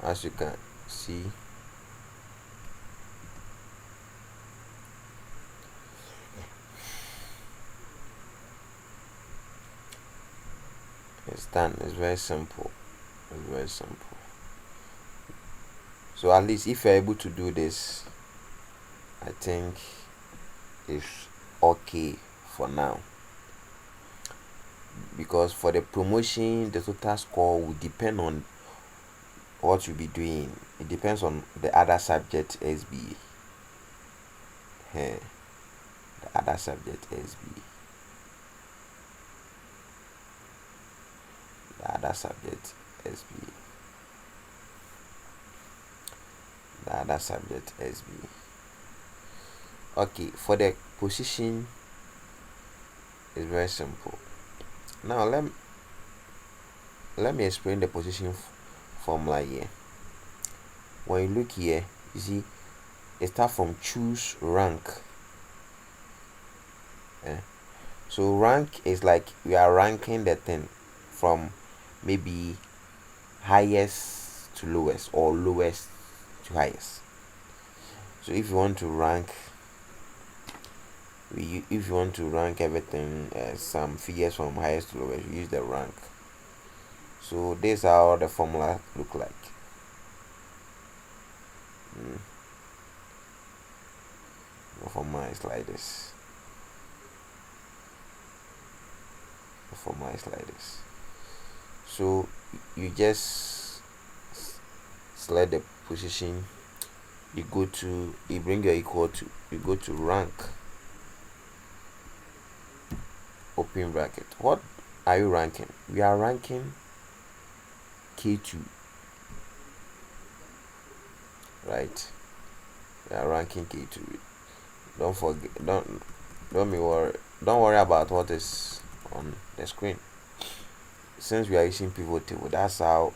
as you can see, it's done. It's very simple. It's very simple. So at least if you're able to do this, I think it's okay for now, because for the promotion the total score will depend on what you'll be doing. It depends on the other subject SB. The other subject SB. The other subject SB. The other subject SB. Okay, for the position it's very simple. Now let me explain the position formula here. When you look here, you see it starts from choose rank. So rank is like we are ranking the thing from maybe highest to lowest or lowest to highest. So if you want to rank everything, some figures from highest to lowest, you use the rank. So this is how the formula look like. The formula is like this. The formula is like this. So you just select the position, you bring your equal to, you go to rank, open bracket. What are you ranking? We are ranking K2, right? We are ranking K2. Don't forget, don't worry about what is on the screen. Since we are using pivot table, that's how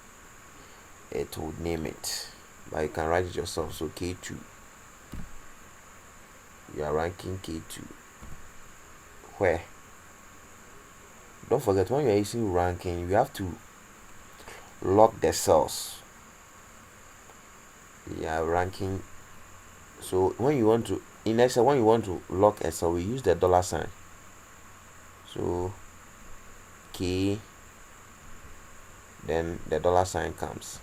it would name it, but you can write it yourself. So K2, you are ranking K2. Where, don't forget, when you are using ranking, you have to lock the cells. You are ranking. So when you want to, in Excel, when you want to lock a cell, we use the dollar sign. So K, then the dollar sign comes,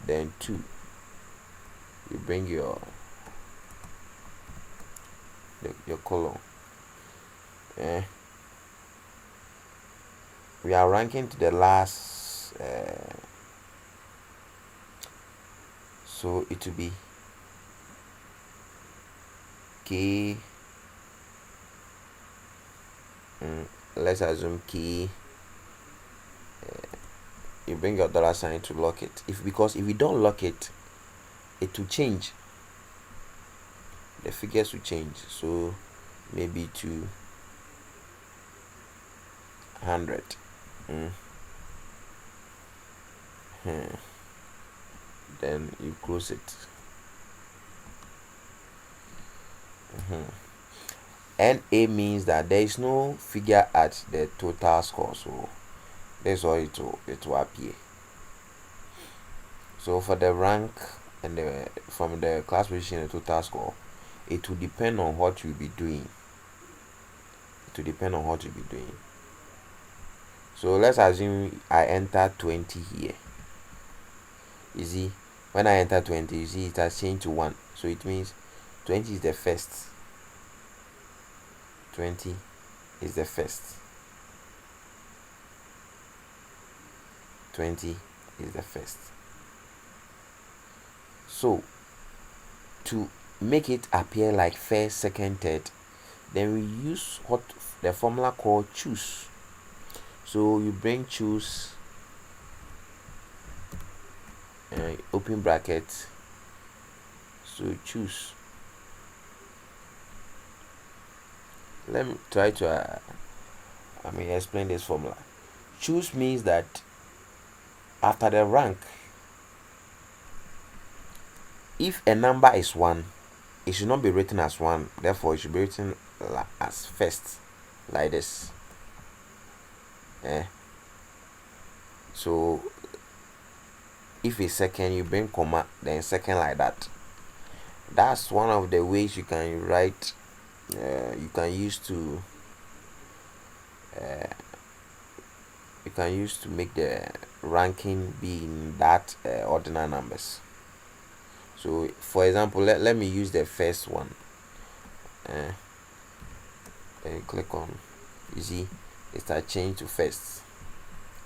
then 2, you bring your column. We are ranking to the last, so it will be K, let's assume K, you bring your dollar sign to lock it. Because if you don't lock it, it will change, the figures will change. So maybe 200. Then you close it. NA means that there is no figure at the total score, so that's all it will appear. So for the rank and from the class position and total score, it will depend on what you'll be doing. So let's assume I enter 20 here. You see, when I enter 20, you see it has changed to 1. So it means 20 is the first. 20 is the first. 20 is the first. So to make it appear like first, second, third, then we use what the formula called choose. So you bring choose, open bracket, so choose. Let me try to explain this formula. Choose means that after the rank, if a number is 1, it should not be written as 1, therefore it should be written as first, like this. So If a second, you bring comma, then second like that. That's one of the ways you can write. You can use to make the ranking be in that ordinal numbers. So for example, let me use the first one. Then you click on, you see it has changed to first.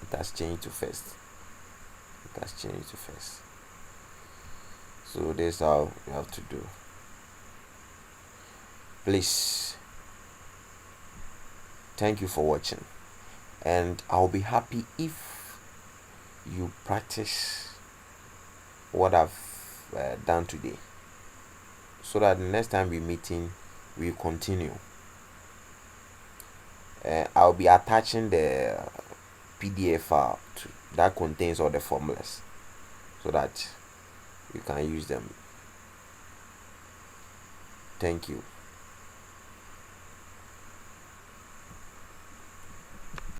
It has changed to first. It has changed to first. So this is how you have to do. Please, thank you for watching, and I'll be happy if you practice what I've done today, so that the next time we're meeting, we continue. I'll be attaching the PDF file that contains all the formulas, so that you can use them. Thank you.